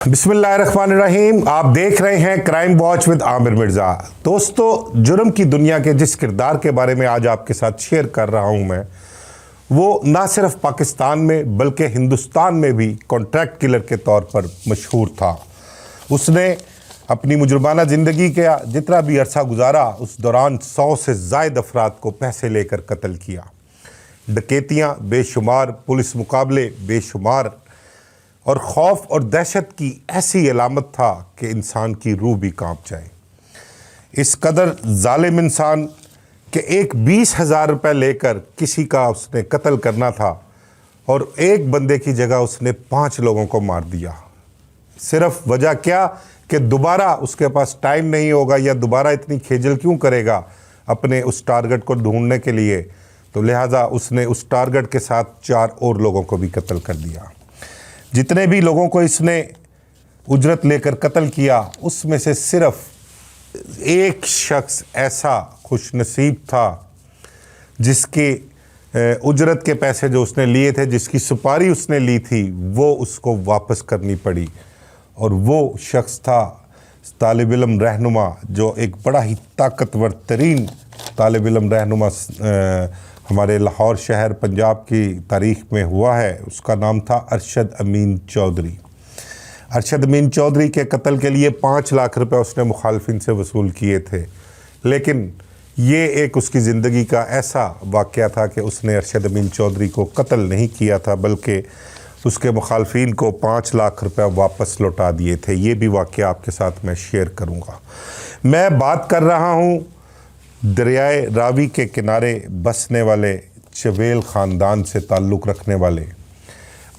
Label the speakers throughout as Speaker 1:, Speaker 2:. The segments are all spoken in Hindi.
Speaker 1: बिस्मिल्लाहिर्रहमानिर्रहीम। आप देख रहे हैं crime watch with Aamir Mirza. दोस्तों, जुर्म की दुनिया के जिस किरदार के बारे में आज आपके साथ शेयर कर रहा हूं मैं, वो ना सिर्फ पाकिस्तान में बल्कि हिंदुस्तान में भी कॉन्ट्रैक्ट किलर के तौर पर मशहूर था। उसने अपनी मुजरमाना ज़िंदगी का जितना भी अरसा गुजारा, उस दौरान 100 से ज़ायद अफराद को पैसे लेकर कत्ल किया। डकैतियाँ बेशुमार, पुलिस मुकाबले बेशुमार और खौफ और दहशत की ऐसी अलामत था कि इंसान की रूह भी कांप जाए। इस कदर जालिम इंसान के एक 20,000 रुपये लेकर किसी का उसने कत्ल करना था और एक बंदे की जगह उसने 5 लोगों को मार दिया। सिर्फ वजह क्या कि दोबारा उसके पास टाइम नहीं होगा या दोबारा इतनी खेजल क्यों करेगा अपने उस टारगेट को ढूंढने के लिए, तो लिहाजा उसने उस टारगेट के साथ 4 और लोगों को भी कत्ल कर दिया। जितने भी लोगों को इसने उजरत लेकर कत्ल किया, उसमें से सिर्फ एक शख्स ऐसा खुशनसीब था जिसके उजरत के पैसे जो उसने लिए थे, जिसकी सुपारी उसने ली थी, वो उसको वापस करनी पड़ी। और वो शख्स था तालिब इल्म रहनुमा, जो एक बड़ा ही ताकतवर तरीन तालिब इल्म रहनुमा हमारे लाहौर शहर पंजाब की तारीख़ में हुआ है। उसका नाम था अरशद अमीन चौधरी। अरशद अमीन चौधरी के कत्ल के लिए 5 लाख रुपए उसने मुखालफिन से वसूल किए थे, लेकिन ये एक उसकी ज़िंदगी का ऐसा वाक़या था कि उसने अरशद अमीन चौधरी को कत्ल नहीं किया था, बल्कि उसके मुखालफिन को 5 लाख रुपए वापस लौटा दिए थे। ये भी वाक़या आपके साथ मैं शेयर करूँगा। मैं बात कर रहा हूँ दरियाए रावी के किनारे बसने वाले चवेल ख़ानदान से ताल्लुक़ रखने वाले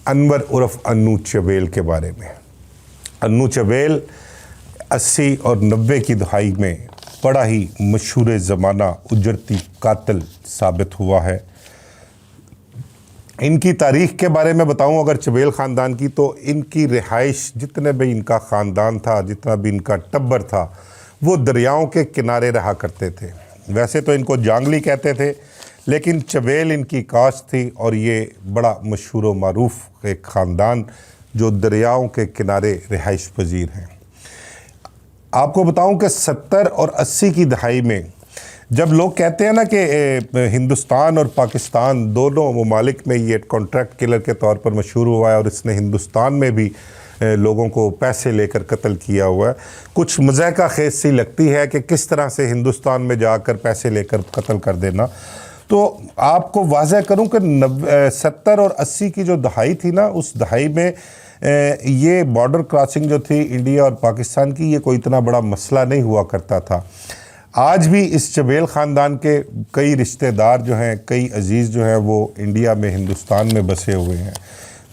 Speaker 1: अनवर उर्फ़ अन्नू चवेल के बारे में। अन्नू चवेल 80 और 90 की दहाई में बड़ा ही मशहूर ज़माना उजरती कातिल साबित हुआ है। इनकी तारीख़ के बारे में बताऊं अगर चवेल ख़ानदान की, तो इनकी रिहाइश, जितने भी इनका ख़ानदान था, जितना भी इनका टब्बर था, वो दरियाओं के किनारे रहा करते थे। वैसे तो इनको जांगली कहते थे, लेकिन चवेल इनकी कास्ट थी और ये बड़ा मशहूर व मारूफ एक ख़ानदान जो दरियाओं के किनारे रिहाइश पजीर हैं। आपको बताऊं कि 70 और 80 की दहाई में जब लोग कहते हैं ना कि हिंदुस्तान और पाकिस्तान दोनों ममालिक में ये कॉन्ट्रैक्ट किलर के तौर पर मशहूर हुआ है और इसने हिंदुस्तान में भी लोगों को पैसे लेकर कत्ल किया हुआ है, कुछ मज़ाक़ा खेज़ सी लगती है कि किस तरह से हिंदुस्तान में जाकर पैसे लेकर कत्ल कर देना। तो आपको वाज़ह करूं कि 70 और 80 की जो दहाई थी ना, उस दहाई में ये बॉर्डर क्रॉसिंग जो थी इंडिया और पाकिस्तान की, ये कोई इतना बड़ा मसला नहीं हुआ करता था। आज भी इस चवेल ख़ानदान के कई रिश्तेदार जो हैं, कई अजीज़ जो हैं, वो इंडिया में, हिंदुस्तान में बसे हुए हैं,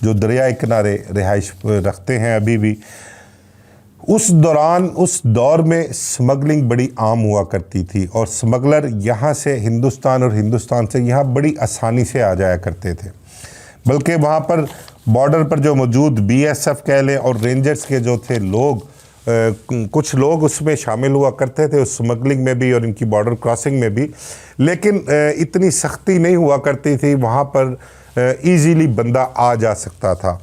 Speaker 1: जो दरियाए किनारे रिहाइश रखते हैं अभी भी। उस दौरान, उस दौर में स्मगलिंग बड़ी आम हुआ करती थी और स्मगलर यहाँ से हिंदुस्तान और हिंदुस्तान से यहाँ बड़ी आसानी से आ जाया करते थे। बल्कि वहाँ पर बॉर्डर पर जो मौजूद BSF कह लें और रेंजर्स के जो थे लोग, कुछ लोग उसमें शामिल हुआ करते थे, उस स्मगलिंग में भी और इनकी बॉर्डर क्रॉसिंग में भी, लेकिन इतनी सख्ती नहीं हुआ करती थी। वहाँ पर ईज़िली बंदा आ जा सकता था।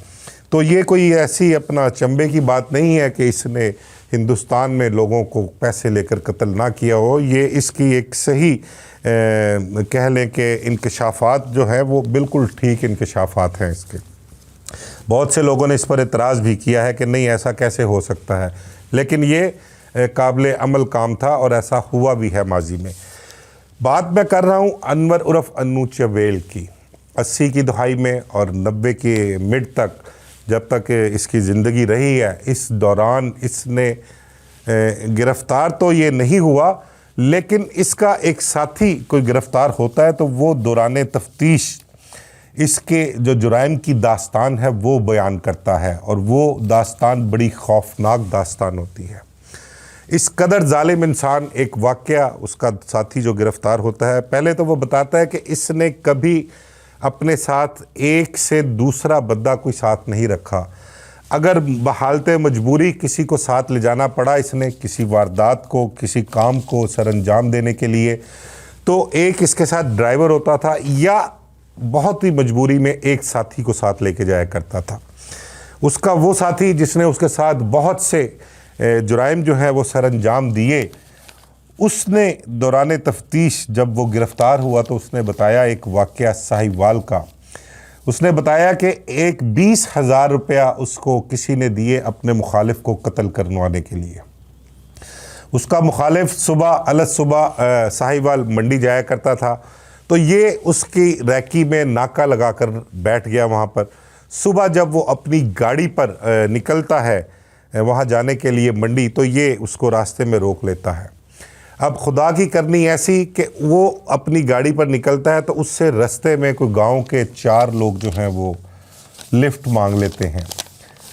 Speaker 1: तो ये कोई ऐसी अपना चंबे की बात नहीं है कि इसने हिंदुस्तान में लोगों को पैसे लेकर कत्ल ना किया हो। ये इसकी एक सही कह लें कि इंकशाफात जो है वो बिल्कुल ठीक इंकशाफात हैं इसके। बहुत से लोगों ने इस पर एतराज़ भी किया है कि नहीं, ऐसा कैसे हो सकता है, लेकिन ये काबिल अमल काम था और ऐसा हुआ भी है माजी में। बात मैं कर रहा हूँ अनवर उर्फ़ अन्नू चवेल की। 80 की दहाई में और 90 के मिड तक, जब तक इसकी ज़िंदगी रही है, इस दौरान इसने गिरफ़्तार तो ये नहीं हुआ, लेकिन इसका एक साथी कोई गिरफ़्तार होता है तो वो दौरान तफ्तीश इसके जो जुराइम की दास्तान है वो बयान करता है, और वो दास्तान बड़ी खौफनाक दास्तान होती है। इस कदर जालिम इंसान, एक वाक़या, उसका साथी जो गिरफ़्तार होता है, पहले तो वो बताता है कि इसने कभी अपने साथ एक से दूसरा बंदा कोई साथ नहीं रखा। अगर बहालत मजबूरी किसी को साथ ले जाना पड़ा इसने किसी वारदात को, किसी काम को सरअंजाम देने के लिए, तो एक इसके साथ ड्राइवर होता था या बहुत ही मजबूरी में एक साथी को साथ लेके जाया करता था। उसका वो साथी जिसने उसके साथ बहुत से जुराइम जो हैं वो सर अंजाम दिए, उसने दौरान तफ्तीश जब वो गिरफ़्तार हुआ तो उसने बताया एक वाक़या साहिवाल का। उसने बताया कि एक 20,000 रुपया उसको किसी ने दिए अपने मुखालिफ को कत्ल करवाने के लिए। उसका मुखालिफ सुबह साहिवाल मंडी जाया करता था, तो ये उसकी रैकी में नाका लगाकर बैठ गया वहाँ पर। सुबह जब वो अपनी गाड़ी पर निकलता है वहाँ जाने के लिए मंडी, तो ये उसको रास्ते में रोक लेता है। अब खुदा की करनी ऐसी कि वो अपनी गाड़ी पर निकलता है तो उससे रास्ते में कोई गांव के 4 लोग जो हैं वो लिफ्ट मांग लेते हैं,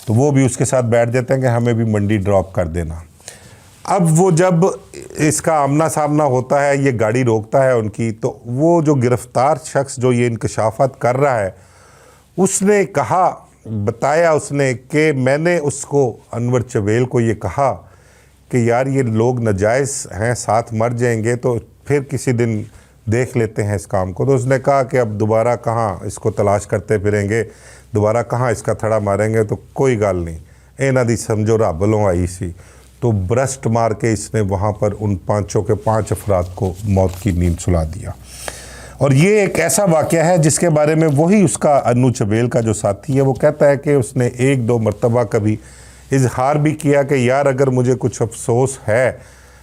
Speaker 1: तो वो भी उसके साथ बैठ जाते हैं कि हमें भी मंडी ड्रॉप कर देना। अब वो जब इसका आमना सामना होता है, ये गाड़ी रोकता है उनकी, तो वो जो गिरफ़्तार शख्स जो ये इंकशाफात कर रहा है, उसने बताया उसने कि मैंने उसको, अनवर चवेल को ये कहा कि यार ये लोग नाजायज़ हैं, साथ मर जाएंगे तो फिर किसी दिन देख लेते हैं इस काम को। तो उसने कहा कि अब दोबारा कहाँ इसको तलाश करते फिरेंगे, दोबारा कहाँ इसका थड़ा मारेंगे, तो कोई गल नहीं, इन्हां दी समझो रब वल्लों आई सी। तो ब्रस्ट मार के इसने वहाँ पर उन 5 अफराद को मौत की नींद सुला दिया। और ये एक ऐसा वाक़या है जिसके बारे में वही उसका अन्नू चवेल का जो साथी है वो कहता है कि उसने 1-2 मरतबा कभी इजहार भी किया कि यार अगर मुझे कुछ अफसोस है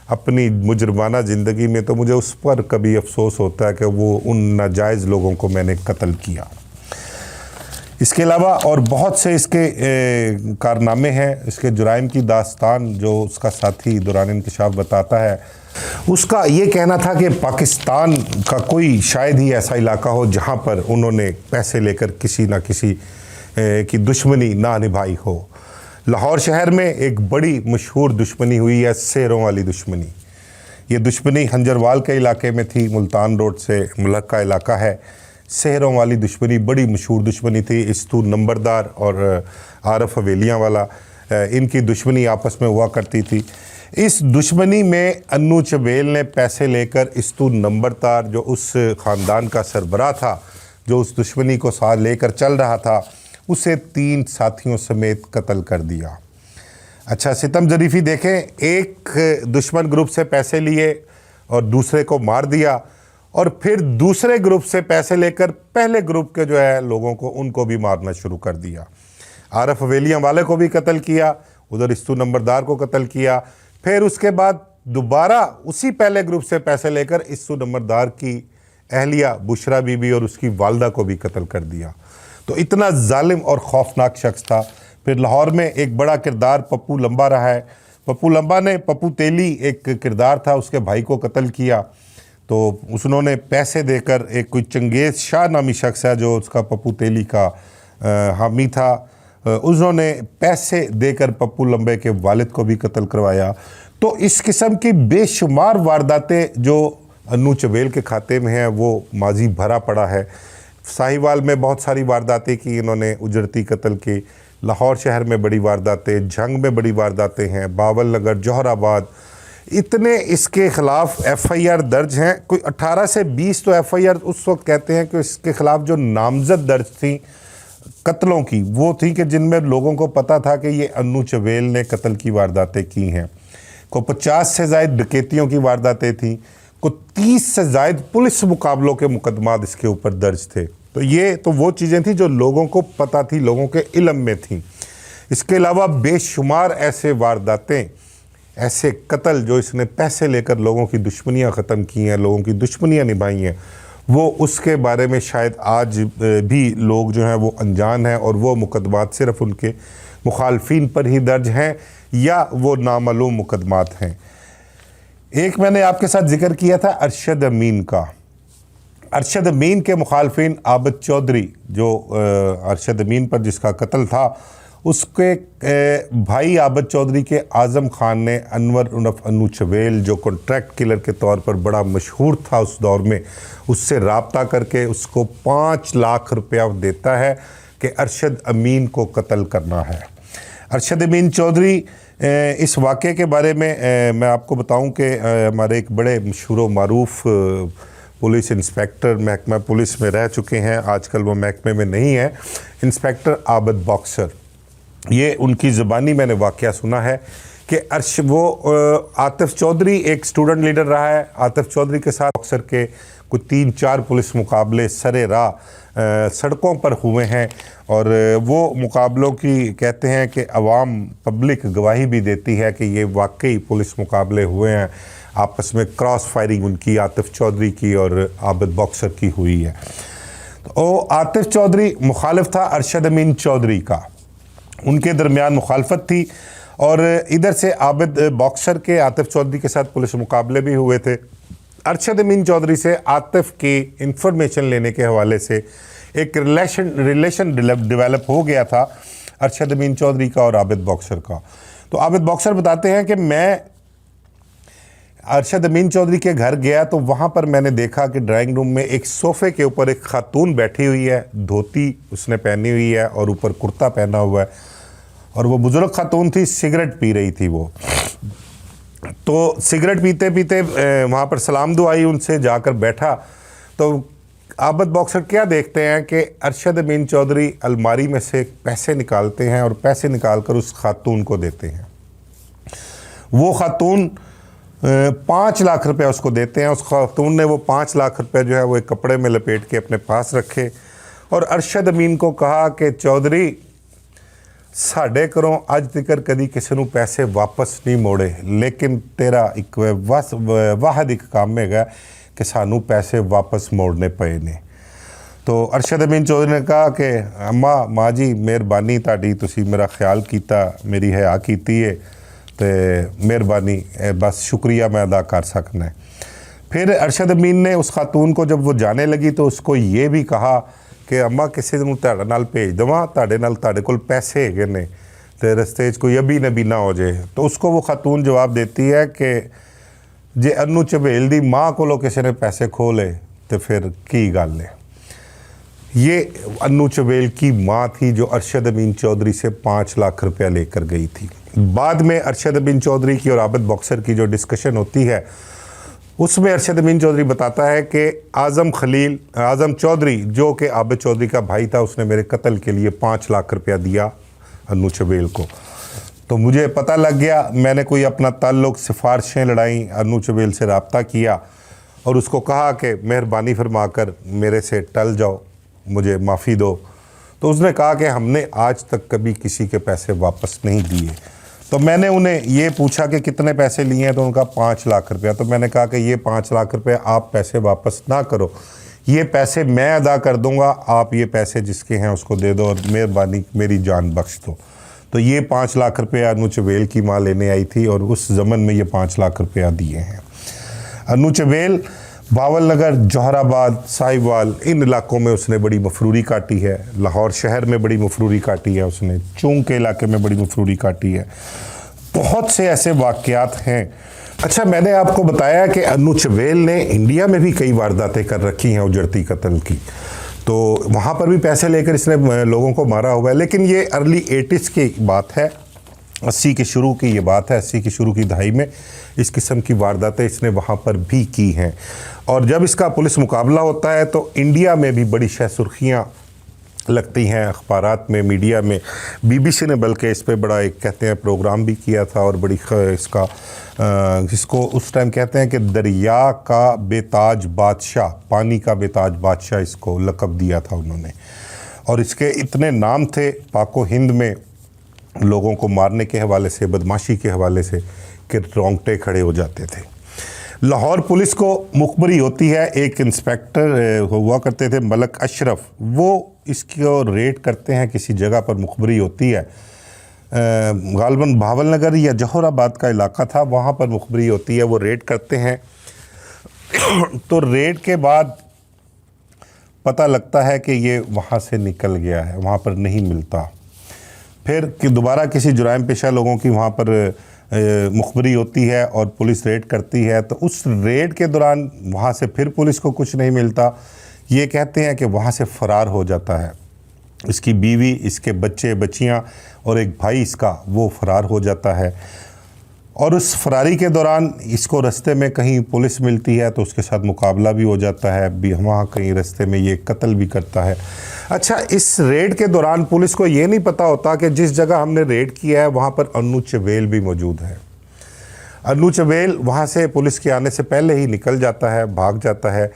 Speaker 1: अपनी मुजरमाना ज़िंदगी में तो मुझे उस पर कभी अफसोस होता है कि वो उन नाजायज़ लोगों को मैंने कत्ल किया। इसके अलावा और बहुत से इसके कारनामे हैं, इसके जुराइम की दास्तान जो उसका साथी दौरान इंकशाफ बताता है। उसका ये कहना था कि पाकिस्तान का कोई शायद ही ऐसा इलाका हो जहाँ पर उन्होंने पैसे लेकर किसी ना किसी की दुश्मनी ना निभाई हो। लाहौर शहर में एक बड़ी मशहूर दुश्मनी हुई है, सेहरों वाली दुश्मनी। ये दुश्मनी हंजरवाल के इलाके में थी, मुल्तान रोड से मुल्क का इलाका है। सेहरों वाली दुश्मनी बड़ी मशहूर दुश्मनी थी। इस्तू नंबरदार और आरफ हवेलियाँ वाला, इनकी दुश्मनी आपस में हुआ करती थी। इस दुश्मनी में अन्नू चवेल ने पैसे लेकर इस्तू नंबरदार जो उस ख़ानदान का सरबराह था, जो उस दुश्मनी को साथ लेकर चल रहा था, उसे 3 साथियों समेत कत्ल कर दिया। अच्छा, सितम ज़रीफ़ी देखें, एक दुश्मन ग्रुप से पैसे लिए और दूसरे को मार दिया, और फिर दूसरे ग्रुप से पैसे लेकर पहले ग्रुप के जो है लोगों को, उनको भी मारना शुरू कर दिया। आरफ हवेलियाँ वाले को भी कत्ल किया, उधर इस्तू नंबरदार को कत्ल किया। फिर उसके बाद दोबारा उसी पहले ग्रुप से पैसे लेकर इस्तू नंबरदार की अहलिया बुशरा बीबी और उसकी वालदा को भी कत्ल कर दिया। तो इतना जालिम और खौफनाक शख्स था। फिर लाहौर में एक बड़ा किरदार पप्पू लंबा रहा है। पप्पू लंबा ने, पप्पू तेली एक किरदार था, उसके भाई को कत्ल किया। तो उसने पैसे देकर, एक कोई चंगेज़ शाह नामी शख्स है जो उसका पप्पू तेली का हामी था, उन्होंने पैसे देकर पप्पू लंबे के वालिद को भी कत्ल करवाया। तो इस किस्म की बेशुमार वारदातें जो अन्नू चवेल के खाते में हैं वो माजी भरा पड़ा है। साहिवाल में बहुत सारी वारदातें की इन्होंने, उजरती कत्ल की। लाहौर शहर में बड़ी वारदातें, जंग में बड़ी वारदातें हैं, बावल नगर, जौहराबाद, इतने इसके ख़िलाफ़ FIR दर्ज हैं। कोई 18 से 20 तो FIR उस वक्त कहते हैं कि इसके ख़िलाफ़ जो नामज़द दर्ज थी कत्लों की, वो थी कि जिनमें लोगों को पता था कि ये अन्नू चवेल ने कत्ल की वारदातें की हैं। को 50 से ज़ायद डकैतियों की वारदातें थीं, को 30 से ज़ायद पुलिस मुकाबलों के मुकदमात इसके ऊपर दर्ज थे। तो ये तो वो चीज़ें थी जो लोगों को पता थी, लोगों के इल्म में थी। इसके अलावा बेशुमार ऐसे वारदातें, ऐसे कत्ल जो इसने पैसे लेकर लोगों की दुश्मनियां ख़त्म की हैं, लोगों की दुश्मनियां निभाई हैं, वो उसके बारे में शायद आज भी लोग जो हैं वो अनजान हैं, और वो मुकदमात सिर्फ़ उनके मुखालफिन पर ही दर्ज हैं या वो नामालूम मुकदमात हैं। एक मैंने आपके साथ जिक्र किया था अरशद अमीन का। अरशद अमीन के मुखालफिन आबिद चौधरी, जो अरशद अमीन पर जिसका कत्ल था, उसके भाई आबिद चौधरी के आज़म खान ने अनवर उर्फ अन्नू चवेल, जो कॉन्ट्रैक्ट किलर के तौर पर बड़ा मशहूर था उस दौर में, उससे रब्ता करके उसको 5 लाख रुपया देता है कि अरशद अमीन को कत्ल करना है। अरशद अमीन चौधरी, इस वाक़े के बारे में मैं आपको बताऊं कि हमारे एक बड़े मशहूर मारूफ पुलिस इंस्पेक्टर महकमा पुलिस में रह चुके हैं, आजकल वो महकमे में नहीं है, इंस्पेक्टर आबिद बॉक्सर। ये उनकी ज़बानी मैंने वाक़या सुना है कि आतिफ चौधरी एक स्टूडेंट लीडर रहा है। आतिफ चौधरी के साथ बॉक्सर के कुछ 3-4 पुलिस मुकाबले सरे राह सड़कों पर हुए हैं और वो मुकाबलों की कहते हैं कि अवाम पब्लिक गवाही भी देती है कि ये वाकई पुलिस मुकाबले हुए हैं। आपस में क्रॉस फायरिंग उनकी आतिफ चौधरी की और आबिद बॉक्सर की हुई है। तो आतिफ चौधरी मुखालिफ था अरशद अमीन चौधरी का, उनके दरमियान मुखालफत थी और इधर से आबिद बॉक्सर के आतिफ चौधरी के साथ पुलिस मुकाबले भी हुए थे। अरशद अमीन चौधरी से आतिफ की इंफॉर्मेशन लेने के हवाले से एक रिलेशन डेवलप हो गया था अरशद अमीन चौधरी का और आबिद बॉक्सर का। तो आबिद बॉक्सर बताते हैं कि मैं अरशद अमीन चौधरी के घर गया तो वहाँ पर मैंने देखा कि ड्राइंग रूम में एक सोफ़े के ऊपर एक खातून बैठी हुई है, धोती उसने पहनी हुई है और ऊपर कुर्ता पहना हुआ है और वो बुज़ुर्ग खातून थी, सिगरेट पी रही थी वो। तो सिगरेट पीते पीते वहाँ पर सलाम दुआई उनसे जाकर बैठा तो आबिद बॉक्सर क्या देखते हैं कि अरशद अमीन चौधरी अलमारी में से पैसे निकालते हैं और पैसे निकाल कर उस खातून को देते हैं। वो खातून 5 लाख रुपए उसको देते हैं। उस खातून ने वो 5 लाख रुपए जो है वो एक कपड़े में लपेट के अपने पास रखे और अरशद अमीन को कहा कि चौधरी साढ़े घरों अज तक कदी किसी को पैसे वापस नहीं मोड़े, लेकिन तेरा एक वाहद एक काम है कि सानू पैसे वापस मोड़ने पे ने। तो अरशद अमीन चौधरी ने कहा कि अम्मा माँ जी मेहरबानी ताड़ी, तुसी मेरा ख्याल किया, मेरी हया की है, तो मेहरबानी, बस शुक्रिया मैं अदा कर सकना है। फिर अरशद अमीन ने उस खातून को जब वो जाने लगी तो उसको ये भी कहा कि अम्मा किसी नूं तुहाडे नाल भेज देवां, तुहाडे कोल पैसे हैगे ने ते रस्ते कोई अभी नबी ना हो जाए। तो उसको वो खातून जवाब देती है कि जे अन्नू झबेल दी माँ कोलों किसी ने पैसे खो ले तो फिर की गल है। ये अन्नू झबेल की माँ थी जो अरशद अमीन चौधरी से 5 लाख रुपया लेकर गई थी। बाद में अरशद अमीन चौधरी की और आबिद बॉक्सर की जो डिस्कशन होती है उसमें अरशद अमीन चौधरी बताता है कि आज़म चौधरी जो कि आबिद चौधरी का भाई था, उसने मेरे कत्ल के लिए 5 लाख रुपया दिया अन्नू झबेल को। तो मुझे पता लग गया, मैंने कोई अपना ताल्लुक़ सिफारिशें लड़ाई, अन्नू झबेल से रब्ता किया और उसको कहा कि मेहरबानी फरमा कर मेरे से टल जाओ, मुझे माफ़ी दो। तो उसने कहा कि हमने आज तक कभी किसी के पैसे वापस नहीं दिए। तो मैंने उन्हें ये पूछा कि कितने पैसे लिए हैं, तो उनका 5 लाख रुपया। तो मैंने कहा कि ये 5 लाख रुपये आप पैसे वापस ना करो, ये पैसे मैं अदा कर दूंगा, आप ये पैसे जिसके हैं उसको दे दो और मेहरबानी मेरी जान बख्श दो। तो ये 5 लाख रुपया अन्नू झबेल की माँ लेने आई थी और उस ज़मन में ये 5 लाख रुपया दिए हैं। अन्नू झबेल बावल नगर, जौहराबाद, साहिवाल, इन इलाकों में उसने बड़ी मफरूरी काटी है। लाहौर शहर में बड़ी मफरूरी काटी है उसने, चूंग के इलाके में बड़ी मफरूरी काटी है। बहुत से ऐसे वाक़यात हैं। अच्छा, मैंने आपको बताया कि अन्नू झबेल ने इंडिया में भी कई वारदातें कर रखी हैं उजड़ती कत्ल की, तो वहाँ पर भी पैसे लेकर इसने लोगों को मारा हुआ है। लेकिन ये अर्ली 80s की बात है, 80 के शुरू की ये बात है। 80 की शुरू की दहाई में इस किस्म की वारदातें इसने वहाँ पर भी की हैं। और जब इसका पुलिस मुकाबला होता है तो इंडिया में भी बड़ी सुर्खियाँ लगती हैं अखबारात में, मीडिया में। BBC ने बल्कि इस पे बड़ा एक कहते हैं प्रोग्राम भी किया था और बड़ी इसका जिसको उस टाइम कहते हैं कि दरिया का बेताज बादशाह, पानी का बेताज बादशाह इसको लक़ब दिया था उन्होंने। और इसके इतने नाम थे पाको हिंद में लोगों को मारने के हवाले से, बदमाशी के हवाले से, कि रोंगटे खड़े हो जाते थे। लाहौर पुलिस को मुखबरी होती है, एक इंस्पेक्टर हुआ करते थे मलक अशरफ, वो इसको रेड करते हैं, किसी जगह पर मुखबरी होती है, गालबन भावल नगर या जौहराबाद का इलाका था, वहाँ पर मुखबरी होती है, वो रेड करते हैं। तो रेड के बाद पता लगता है कि ये वहाँ से निकल गया है, वहाँ पर नहीं मिलता। फिर कि दोबारा किसी जुराइम पेशा लोगों की वहाँ पर मुखबरी होती है और पुलिस रेड करती है। तो उस रेड के दौरान वहाँ से फिर पुलिस को कुछ नहीं मिलता। ये कहते हैं कि वहाँ से फ़रार हो जाता है इसकी बीवी, इसके बच्चे बच्चियाँ और एक भाई इसका, वो फ़रार हो जाता है। और उस फरारी के दौरान इसको रास्ते में कहीं पुलिस मिलती है तो उसके साथ मुकाबला भी हो जाता है, भी वहाँ कहीं रास्ते में ये कत्ल भी करता है। अच्छा, इस रेड के दौरान पुलिस को ये नहीं पता होता कि जिस जगह हमने रेड किया है वहाँ पर अन्नू चवेल भी मौजूद है। अन्नू चवेल वहाँ से पुलिस के आने से पहले ही निकल जाता है, भाग जाता है।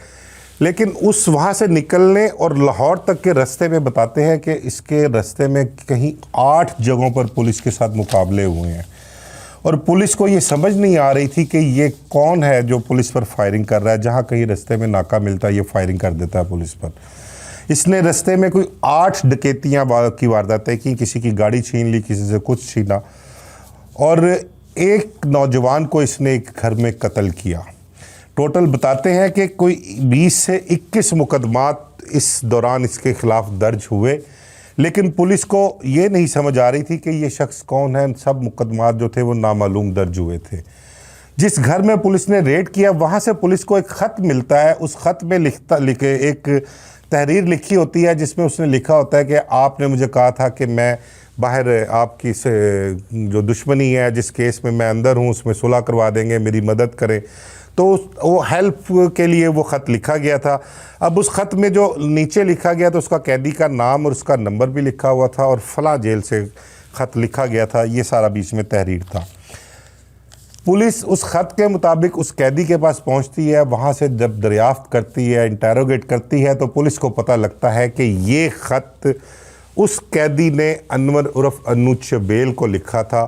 Speaker 1: लेकिन उस वहाँ से निकलने और लाहौर तक के रास्ते में बताते हैं कि इसके रास्ते में कहीं 8 जगहों पर पुलिस के साथ मुकाबले हुए हैं और पुलिस को ये समझ नहीं आ रही थी कि ये कौन है जो पुलिस पर फायरिंग कर रहा है। जहाँ कहीं रास्ते में नाका मिलता है ये फायरिंग कर देता है पुलिस पर। इसने रास्ते में कोई 8 डकैतियाँ की वारदातें की, किसी की गाड़ी छीन ली, किसी से कुछ छीना और एक नौजवान को इसने एक घर में कत्ल किया। टोटल बताते हैं कि कोई 20 से 21 मुकदमात इस दौरान इसके खिलाफ दर्ज हुए, लेकिन पुलिस को ये नहीं समझ आ रही थी कि ये शख्स कौन है। सब मुकदमात जो थे वो नामालूम दर्ज हुए थे। जिस घर में पुलिस ने रेड किया वहाँ से पुलिस को एक ख़त मिलता है। उस ख़त में एक तहरीर लिखी होती है जिसमें उसने लिखा होता है कि आपने मुझे कहा था कि मैं बाहर आपकी से जो दुश्मनी है, जिस केस में मैं अंदर हूँ उसमें सुलह करवा देंगे, मेरी मदद करें। तो वो हेल्प के लिए वो ख़त लिखा गया था। अब उस ख़त में जो नीचे लिखा गया तो उसका कैदी का नाम और उसका नंबर भी लिखा हुआ था और फला जेल से ख़त लिखा गया था। ये सारा बीच में तहरीर था। पुलिस उस ख़त के मुताबिक उस कैदी के पास पहुंचती है। वहाँ से जब दरियाफ्त करती है, इंटेरोगेट करती है, तो पुलिस को पता लगता है कि ये ख़त उस कैदी ने अनवर उर्फ अन्नू चवेल को लिखा था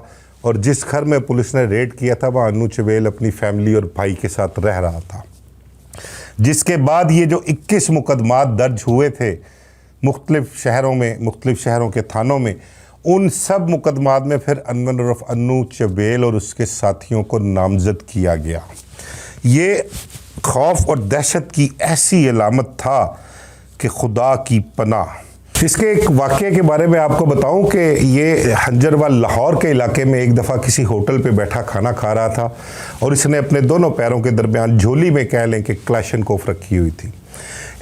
Speaker 1: और जिस घर में पुलिस ने रेड किया था वहाँ अन्नू चवेल अपनी फैमिली और भाई के साथ रह रहा था। जिसके बाद ये जो 21 मुकदमात दर्ज हुए थे मुख्तलिफ शहरों में, मुख्तलिफ शहरों के थानों में, उन सब मुकदमात में फिर अनवर उर्फ अन्नू चवेल और उसके साथियों को नामजद किया गया। ये खौफ और दहशत की ऐसी अलामत था कि खुदा की पनाह। इसके एक वाक़े के बारे में आपको बताऊं कि ये हंजरवाल लाहौर के इलाके में एक दफ़ा किसी होटल पे बैठा खाना खा रहा था और इसने अपने दोनों पैरों के दरमियान झोली में कह लें कि क्लाशनकोफ रखी हुई थी।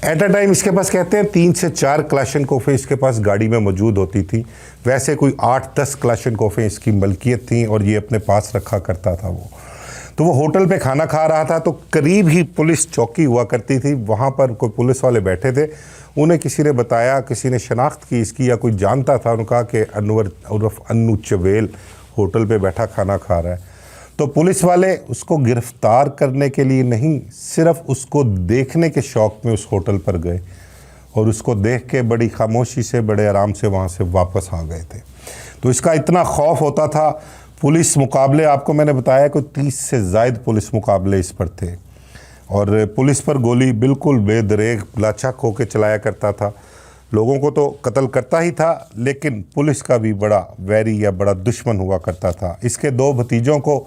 Speaker 1: एट अ टाइम इसके पास कहते हैं 3 से 4 क्लाशनकोफें इसके पास गाड़ी में मौजूद होती थी। वैसे कोई 8-10 क्लाशनकोफें इसकी मलकियत थी और ये अपने पास रखा करता था। वो होटल पे खाना खा रहा था तो करीब ही पुलिस चौकी हुआ करती थी। वहाँ पर कोई पुलिस वाले बैठे थे। उन्हें किसी ने बताया, किसी ने शनाख्त की इसकी या कोई जानता था। उन्होंने कहा कि अनवर उर्फ अन्नू चवेल होटल पे बैठा खाना खा रहा है। तो पुलिस वाले उसको गिरफ्तार करने के लिए नहीं, सिर्फ उसको देखने के शौक़ में उस होटल पर गए और उसको देख के बड़ी खामोशी से, बड़े आराम से वहाँ से वापस आ गए थे। तो इसका इतना खौफ होता था। पुलिस मुकाबले आपको मैंने बताया कि 30 से ज़ायद पुलिस मुकाबले इस पर थे और पुलिस पर गोली बिल्कुल बेदरेग लाचाक होकर चलाया करता था। लोगों को तो कत्ल करता ही था, लेकिन पुलिस का भी बड़ा वैरी या बड़ा दुश्मन हुआ करता था। इसके 2 भतीजों को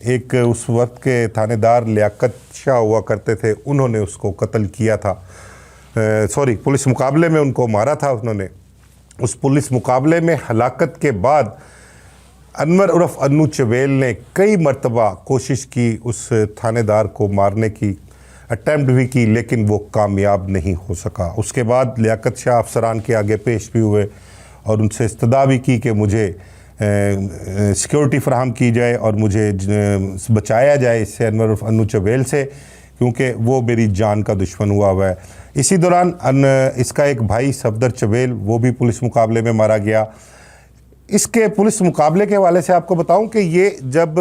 Speaker 1: एक उस वक्त के थानेदार लियाकत शाह हुआ करते थे, उन्होंने उसको कत्ल किया था। पुलिस मुकाबले में उनको मारा था उन्होंने। उस पुलिस मुकाबले में हलाकत के बाद अनवर उर्फ अन्नू चवेल ने कई मरतबा कोशिश की उस थानेदार को मारने की, अटैम्प्ट भी की, लेकिन वो कामयाब नहीं हो सका। उसके बाद लियाकत शाह अफसरान के आगे पेश भी हुए और उनसे इस्तदा भी की कि मुझे सिक्योरिटी फराहम की जाए और मुझे बचाया जाए इससे, अनवर उर्फ अन्नू चवेल से, क्योंकि वो मेरी जान का दुश्मन हुआ है। इसी दौरान इसका एक भाई सफदर चवेल वो भी पुलिस मुकाबले में मारा गया। इसके पुलिस मुकाबले के हवाले से आपको बताऊं कि ये जब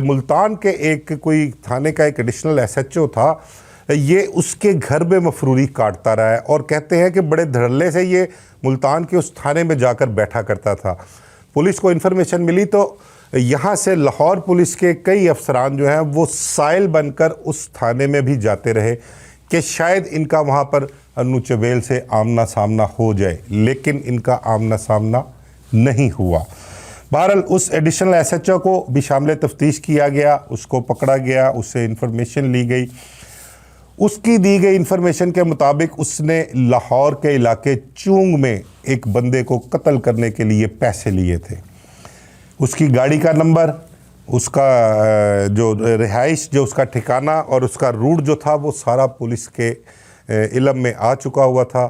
Speaker 1: मुल्तान के एक कोई थाने का एक एडिशनल SHO था, ये उसके घर में मफरूरी काटता रहा है और कहते हैं कि बड़े धड़ल्ले से ये मुल्तान के उस थाने में जाकर बैठा करता था। पुलिस को इन्फॉर्मेशन मिली तो यहाँ से लाहौर पुलिस के कई अफसरान जो हैं वो साइल बनकर उस थाने में भी जाते रहे कि शायद इनका वहाँ पर अन्नू चवेल से आमना सामना हो जाए, लेकिन इनका आमना सामना नहीं हुआ। बहरहाल उस एडिशनल SHO को भी शामिल तफ्तीश किया गया, उसको पकड़ा गया, उससे इन्फॉर्मेशन ली गई। उसकी दी गई इन्फॉर्मेशन के मुताबिक उसने लाहौर के इलाके चूंग में एक बंदे को कत्ल करने के लिए पैसे लिए थे। उसकी गाड़ी का नंबर, उसका जो रिहाइश, जो उसका ठिकाना और उसका रूट जो था वो सारा पुलिस के इल्म में आ चुका हुआ था।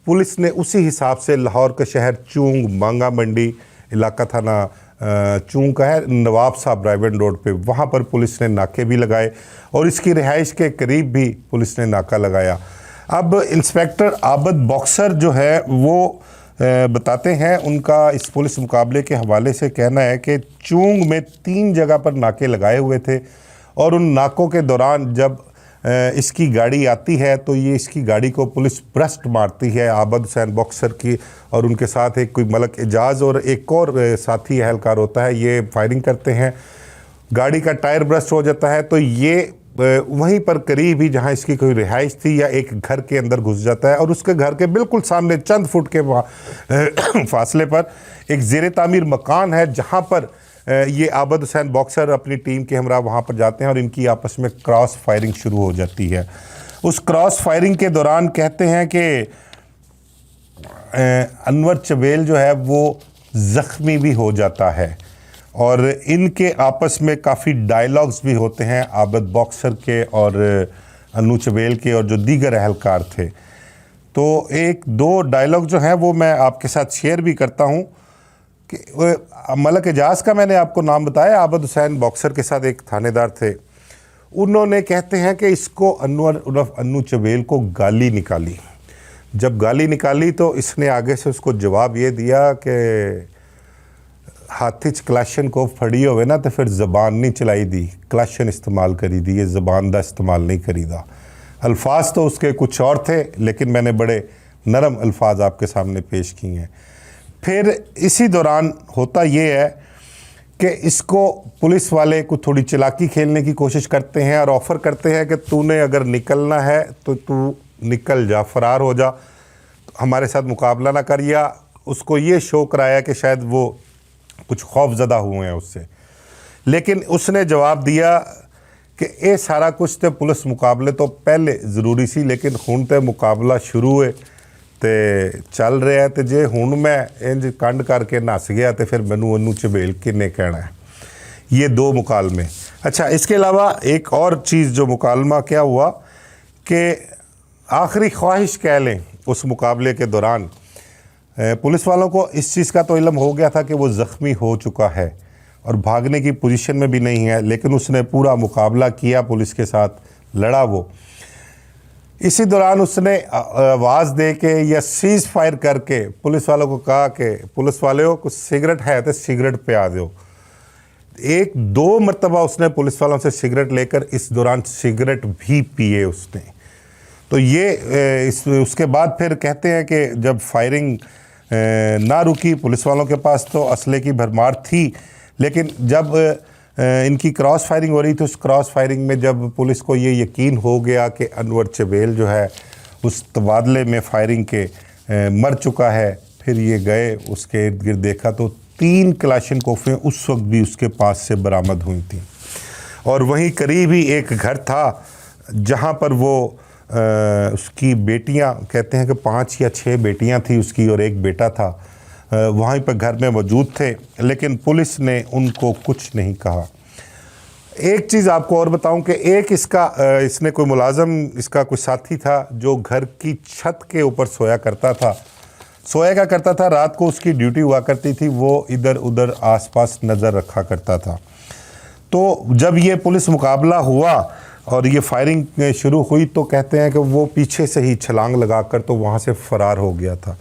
Speaker 1: पुलिस ने उसी हिसाब से लाहौर के शहर चूंग, मांगा मंडी, इलाका थाना चूंग का है, नवाब साहब रायबंद रोड पे, वहाँ पर पुलिस ने नाके भी लगाए और इसकी रिहाइश के करीब भी पुलिस ने नाका लगाया। अब इंस्पेक्टर आबद बॉक्सर जो है वो बताते हैं, उनका इस पुलिस मुकाबले के हवाले से कहना है कि चूंग में 3 जगह पर नाके लगाए हुए थे और उन नाकों के दौरान जब इसकी गाड़ी आती है तो ये इसकी गाड़ी को पुलिस ब्रस्ट मारती है, आबद हुसैन बॉक्सर की, और उनके साथ एक कोई मलक एजाज और एक और साथी एहलकार होता है, ये फायरिंग करते हैं। गाड़ी का टायर ब्रस्ट हो जाता है तो ये वहीं पर करीब ही जहां इसकी कोई रिहाइश थी या एक घर के अंदर घुस जाता है और उसके घर के बिल्कुल सामने चंद फुट के फासले पर एक ज़ेर तामीर मकान है, जहां पर ये आबद हुसैन बॉक्सर अपनी टीम के हमरा वहाँ पर जाते हैं और इनकी आपस में क्रॉस फायरिंग शुरू हो जाती है। उस क्रॉस फायरिंग के दौरान कहते हैं कि अनवर चवेल जो है वो ज़ख्मी भी हो जाता है और इनके आपस में काफ़ी डायलॉग्स भी होते हैं आबद बॉक्सर के और अन्नू चवेल के और जो दीगर अहलकार थे। तो 1-2 डायलॉग जो हैं वो मैं आपके साथ शेयर भी करता हूँ कि मलक एजाज का मैंने आपको नाम बताया, आबद हुसैन बॉक्सर के साथ एक थानेदार थे, उन्होंने कहते हैं कि इसको अन्नू चवेल को गाली निकाली। जब गाली निकाली तो इसने आगे से उसको जवाब ये दिया कि हाथी च कलाशन को फड़ी होवे ना तो फिर ज़बान नहीं चलाई दी, कलाशन इस्तेमाल करी दी, ये ज़बान का इस्तेमाल नहीं करीदा। अल्फाज तो उसके कुछ और थे लेकिन मैंने बड़े नरम अल्फाज आपके सामने पेश किए हैं। फिर इसी दौरान होता ये है कि इसको पुलिस वाले को थोड़ी चालाकी खेलने की कोशिश करते हैं और ऑफ़र करते हैं कि तूने अगर निकलना है तो तू निकल जा, फ़रार हो जा, हमारे साथ मुकाबला ना कर। या उसको ये शो कराया कि शायद वो कुछ खौफज़दा हुए हैं उससे, लेकिन उसने जवाब दिया कि ये सारा कुछ तो पुलिस मुकाबले तो पहले ज़रूरी सी, लेकिन हुण तो मुकाबला शुरू है तो चल रहा है, तो जे हुण मैं इंज कंड करके नस गया तो फिर मैनू अन्नू चवेल किन्ने कहना है। ये 2 मुकालमे। अच्छा, इसके अलावा एक और चीज़ जो मुकालमा क्या हुआ कि आखिरी ख्वाहिश कह लें उस मुकाबले के दौरान पुलिस वालों को इस चीज़ का तो इल्म हो गया था कि वो ज़ख्मी हो चुका है और भागने की पोजीशन में भी नहीं है, लेकिन उसने पूरा मुकाबला किया, पुलिस के साथ लड़ा वो। इसी दौरान उसने आवाज़ दे के या सीज़ फायर करके पुलिस वालों को कहा कि पुलिस वालों कुछ सिगरेट है तो सिगरेट पिया दो। 1-2 मरतबा उसने पुलिस वालों से सिगरेट लेकर इस दौरान सिगरेट भी पिए उसने। तो ये उसके बाद फिर कहते हैं कि जब फायरिंग ना रुकी, पुलिस वालों के पास तो असले की भरमार थी, लेकिन जब इनकी क्रॉस फायरिंग हो रही थी, उस क्रॉस फायरिंग में जब पुलिस को ये यकीन हो गया कि अनवर चवेल जो है उस तबादले में फायरिंग के मर चुका है, फिर ये गए उसके इर्द गिर्द देखा तो 3 कलाशनकोफ़ें उस वक्त भी उसके पास से बरामद हुई थी। और वहीं करीब ही एक घर था जहाँ पर वो उसकी बेटियां, कहते हैं कि 5 या 6 बेटियां थी उसकी और एक बेटा था, वहीं पर घर में मौजूद थे, लेकिन पुलिस ने उनको कुछ नहीं कहा। एक चीज़ आपको और बताऊं कि एक इसने कोई मुलाजम, इसका कोई साथी था जो घर की छत के ऊपर सोया करता था। रात को उसकी ड्यूटी हुआ करती थी, वो इधर उधर आसपास नज़र रखा करता था। तो जब ये पुलिस मुकाबला हुआ और ये फायरिंग शुरू हुई तो कहते हैं कि वो पीछे से ही छलांग लगाकर तो वहाँ से फ़रार हो गया था।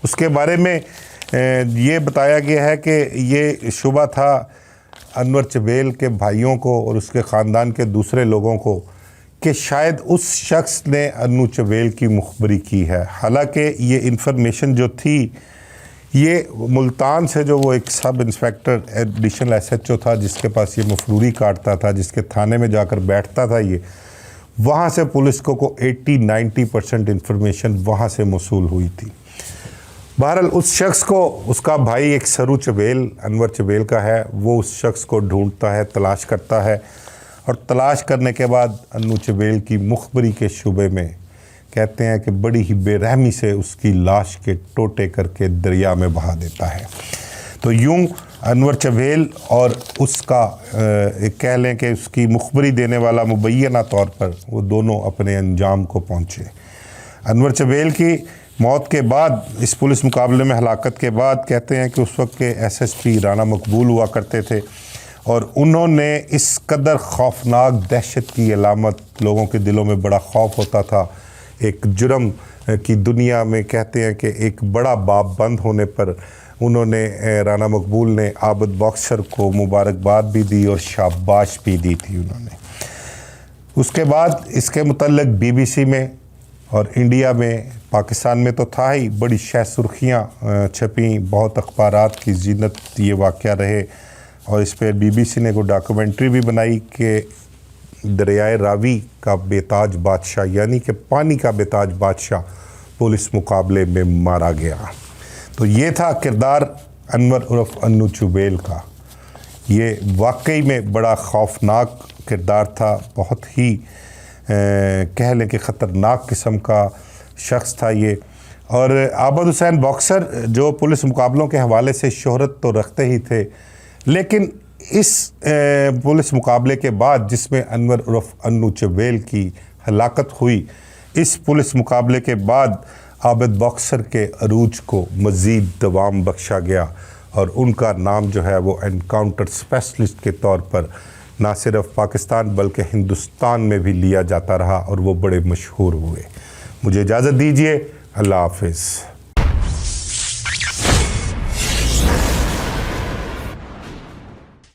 Speaker 1: उसके बारे में ये बताया गया है कि ये शुबा था अनवर चवेल के भाइयों को और उसके ख़ानदान के दूसरे लोगों को कि शायद उस शख्स ने अन्नू चवेल की मुखबरी की है। हालांकि ये इन्फॉर्मेशन जो थी ये मुल्तान से, जो वो एक सब इंस्पेक्टर एडिशनल SHO था जिसके पास ये मफरूरी काटता था, जिसके थाने में जाकर बैठता था, ये वहाँ से पुलिस को 80-90% इन्फॉर्मेशन वहाँ से मौसूल हुई थी। बहरहाल उस शख्स को, उसका भाई एक सरू चवेल अनवर चवेल का है, वो उस शख्स को ढूंढता है, तलाश करता है और तलाश करने के बाद अन्नू चवेल की मुखबरी के शुबे में कहते हैं कि बड़ी ही बेरहमी से उसकी लाश के टोटे करके दरिया में बहा देता है। तो यूं अनवर चवेल और उसका कह लें कि उसकी मुखबरी देने वाला मुबैना तौर पर वो दोनों अपने अंजाम को पहुँचे। अनवर चवेल की मौत के बाद, इस पुलिस मुकाबले में हलाकत के बाद, कहते हैं कि उस वक्त के एसएसपी राना मकबूल हुआ करते थे और उन्होंने इस कदर खौफनाक दहशत की अलामत, लोगों के दिलों में बड़ा खौफ होता था। एक जुर्म की दुनिया में कहते हैं कि एक बड़ा बाब बंद होने पर उन्होंने राना मकबूल ने आबद बॉक्सर को मुबारकबाद भी दी और शाबाश भी दी थी उन्होंने। उसके बाद इसके मुतल्लिक बीबीसी में और इंडिया में, पाकिस्तान में तो था ही, बड़ी शह सुर्खियाँ छपी, बहुत अखबारात की जीनत ये वाक़या रहे और इस पर बीबीसी ने कोई डॉक्यूमेंट्री भी बनाई कि दरियाए रावी का बेताज बादशाह, यानी कि पानी का बेताज बादशाह, पुलिस मुकाबले में मारा गया। तो ये था किरदार अनवर उर्फ अन्नू चुबेल का। ये वाकई में बड़ा खौफनाक किरदार था, बहुत ही कह लें कि ख़तरनाक किस्म का शख्स था ये। और आबद हुसैन बॉक्सर जो पुलिस मुकाबलों के हवाले से शोहरत तो रखते ही थे, लेकिन इस पुलिस मुकाबले के बाद जिसमें अनवर उर्फ अन्नू चुबेल की हलाकत हुई, इस पुलिस मुकाबले के बाद आबद बॉक्सर के अरूज को मज़ीद दवाम बख्शा गया और उनका नाम जो है वो एनकाउंटर स्पेशलिस्ट के तौर पर ना सिर्फ पाकिस्तान बल्कि हिंदुस्तान में भी लिया जाता रहा और वो बड़े मशहूर हुए। मुझे इजाज़त दीजिए, अल्लाह हाफ़िज़।